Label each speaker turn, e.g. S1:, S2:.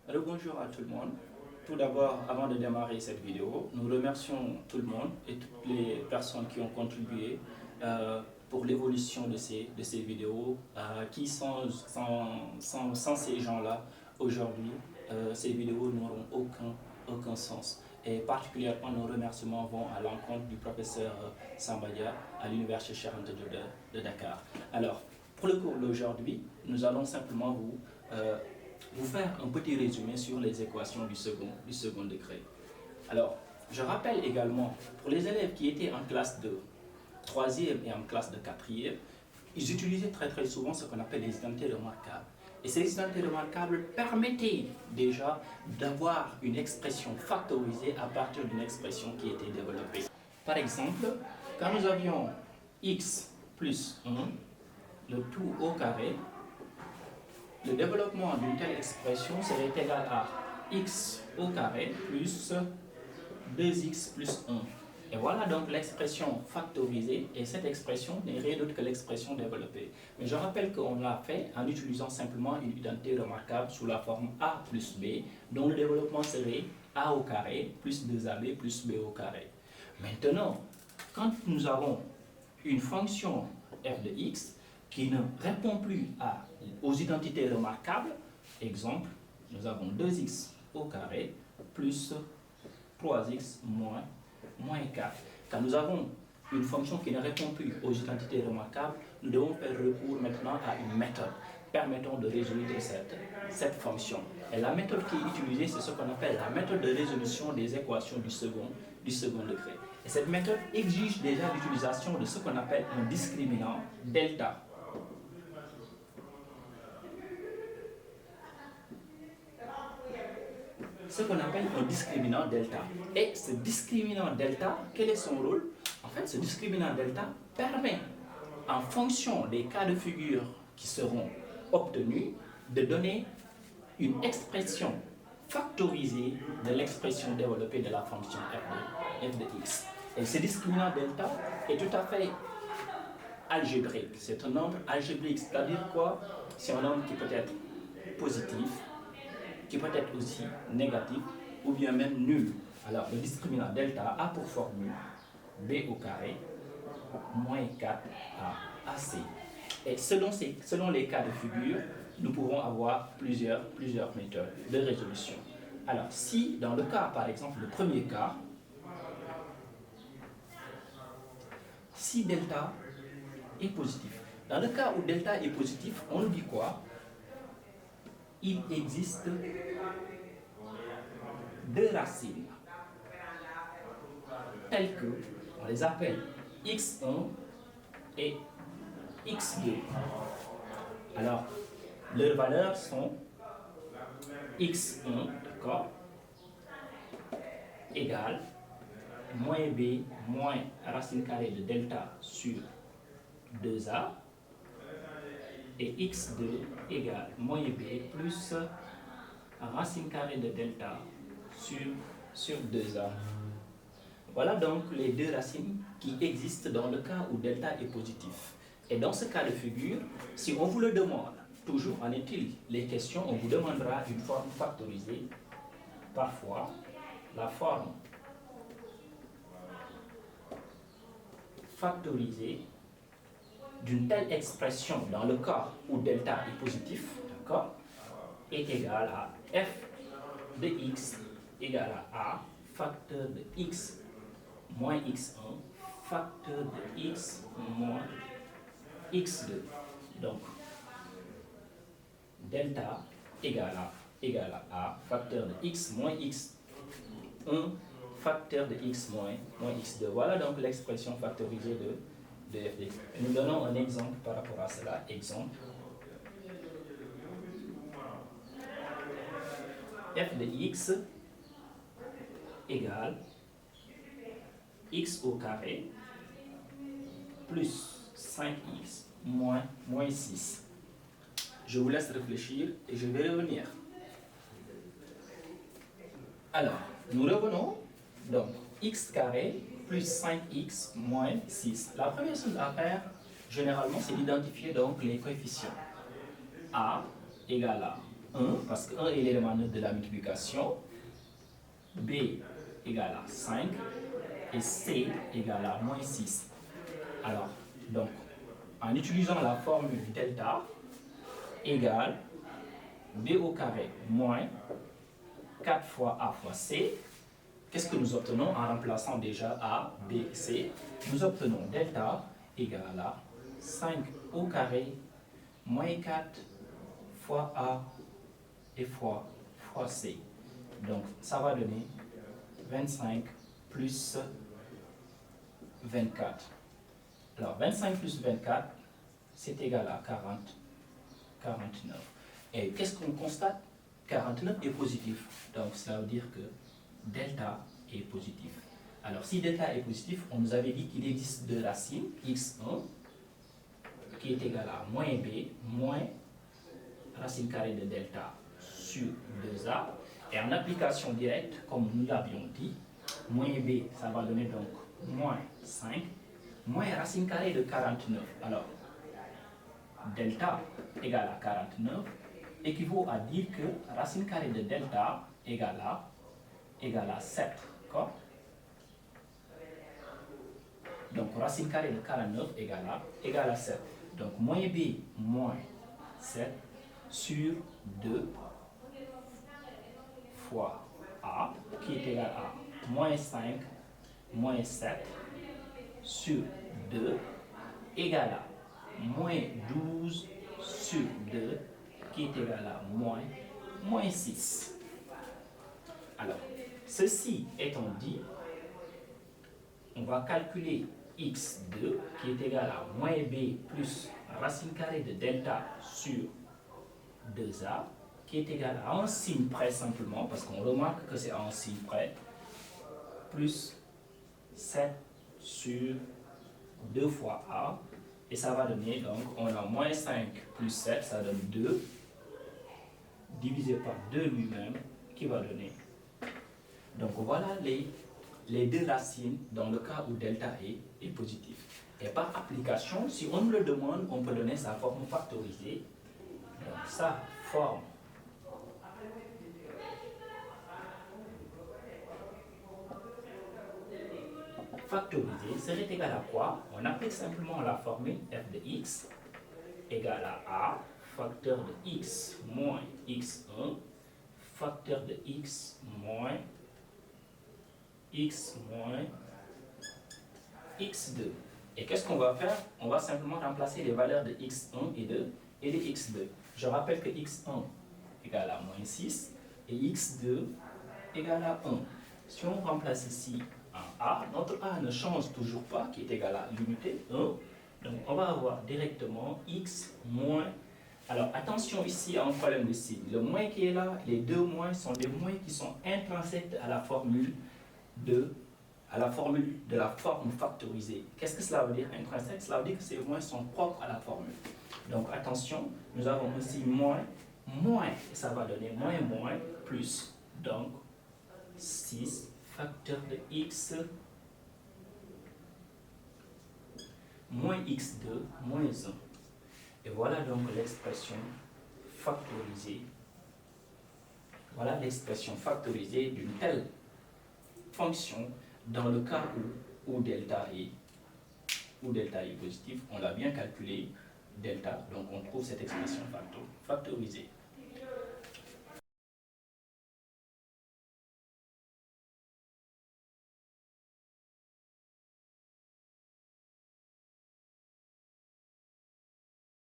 S1: Alors bonjour à tout le monde. Tout d'abord, avant de démarrer cette vidéo, nous remercions tout le monde et toutes les personnes qui ont contribué pour l'évolution de ces vidéos, qui sans ces gens-là, aujourd'hui, ces vidéos n'auront aucun sens. Et particulièrement, nos remerciements vont à l'encontre du professeur Sambadia à l'Université Cheikh Anta Diop de Dakar. Alors, pour le cours d'aujourd'hui, nous allons simplement vous faire un petit résumé sur les équations du second degré. Alors, je rappelle également, pour les élèves qui étaient en classe de 3e et en classe de 4e, ils utilisaient très souvent ce qu'on appelle les identités remarquables. Et ces identités remarquables permettaient déjà d'avoir une expression factorisée à partir d'une expression qui était développée. Par exemple, quand nous avions x plus 1, le tout au carré, le développement d'une telle expression serait égal à x au carré plus 2x plus 1. Et voilà donc l'expression factorisée, et cette expression n'est rien d'autre que l'expression développée. Mais je rappelle qu'on l'a fait en utilisant simplement une identité remarquable sous la forme a plus b, dont le développement serait a au carré plus 2ab plus b au carré. Maintenant, quand nous avons une fonction f de x qui ne répond plus aux identités remarquables, exemple, nous avons 2x au carré plus 3x moins 4. Quand nous avons une fonction qui ne répond plus aux identités remarquables, nous devons faire recours maintenant à une méthode permettant de résoudre cette fonction. Et la méthode qui est utilisée, c'est ce qu'on appelle la méthode de résolution des équations du second degré. Et cette méthode exige déjà l'utilisation de ce qu'on appelle un discriminant delta. Ce qu'on appelle un discriminant delta. Et ce discriminant delta, quel est son rôle? En fait, ce discriminant delta permet, en fonction des cas de figure qui seront obtenus, de donner une expression factorisée de l'expression développée de la fonction f de x. Et ce discriminant delta est tout à fait algébrique. C'est un nombre algébrique, c'est-à-dire quoi? C'est un nombre qui peut être positif, qui peut être aussi négatif ou bien même nul. Alors le discriminant delta a pour formule b au carré moins 4 ac. Et selon les cas de figure, nous pourrons avoir plusieurs méthodes de résolution. Alors si dans le cas, par exemple, le premier cas, si delta est positif, dans le cas où delta est positif, on nous dit quoi? Il existe deux racines telles que, on les appelle x1 et x2. Alors, leurs valeurs sont x1, d'accord, égale moins b moins racine carrée de delta sur 2a, et x2 égale moins b plus racine carrée de delta sur 2a. Voilà donc les deux racines qui existent dans le cas où delta est positif. Et dans ce cas de figure, si on vous le demande, toujours en étude les questions, on vous demandera une forme factorisée. Parfois, la forme factorisée d'une telle expression dans le cas où delta est positif, d'accord, est égale à f de x égale à facteur de x moins x1 facteur de x moins x2. Donc, delta égale à facteur de x moins x1 facteur de x moins x2. Voilà donc l'expression factorisée de f de x. Nous donnons un exemple par rapport à cela. Exemple, f de x égale x au carré plus 5x moins 6. Je vous laisse réfléchir et je vais revenir. Alors, nous revenons. Donc, x carré plus 5x moins 6. La première chose à faire, généralement, c'est d'identifier donc les coefficients. A égale à 1, parce que 1 est l'élément neutre de la multiplication, B égale à 5, et C égale à moins 6. Alors, donc, en utilisant la formule delta égale B au carré moins 4 fois A fois C, qu'est-ce que nous obtenons en remplaçant déjà A, B, C? Nous obtenons delta égale à 5 au carré moins 4 fois A et fois C. Donc, ça va donner 25 plus 24. Alors, 25 plus 24, c'est égal à 49. Et qu'est-ce qu'on constate? 49 est positif. Donc, cela veut dire que delta est positif. Alors, si delta est positif, on nous avait dit qu'il existe deux racines, x1, qui est égal à moins b, moins racine carrée de delta sur 2a. Et en application directe, comme nous l'avions dit, moins b, ça va donner donc moins 5, moins racine carrée de 49. Alors, delta égale à 49 équivaut à dire que racine carrée de delta égale à 7. D'accord? Donc, racine carrée de 49 égale à 7. Donc, moins b moins 7 sur 2 fois a, qui est égal à moins 5 moins 7 sur 2 égale à moins 12 sur 2 qui est égal à moins 6. Alors, ceci étant dit, on va calculer x2 qui est égal à moins b plus racine carrée de delta sur 2a qui est égal à un signe près simplement, parce qu'on remarque que c'est un signe près, plus 7 sur 2 fois a, et ça va donner, donc on a moins 5 plus 7, ça donne 2, divisé par 2 lui-même, qui va donner. Donc voilà les deux racines dans le cas où delta est positif. Et par application, si on nous le demande, on peut donner sa forme factorisée. Donc sa forme factorisée serait égale à quoi? On applique simplement la formule f de x égale à a, facteur de x moins x1, facteur de x moins x2. Et qu'est-ce qu'on va faire? On va simplement remplacer les valeurs de x1 et de x2. Je rappelle que x1 égale à moins 6 et x2 égale à 1. Si on remplace ici en a, notre a ne change toujours pas, qui est égal à l'unité 1. Donc on va avoir directement x moins. Alors attention ici à un problème de signe. Le moins qui est là, les deux moins sont des moins qui sont intrinsèques à la formule de la forme factorisée. Qu'est-ce que cela veut dire intrinsèque? Cela veut dire que ces moins sont propres à la formule. Donc attention, nous avons ici moins, et ça va donner moins, plus. Donc 6 facteur de x moins x2 moins 1. Et voilà donc l'expression factorisée. Voilà l'expression factorisée d'une telle fonction dans le cas où delta est positif. On l'a bien calculé, delta, donc on trouve cette expression factorisée.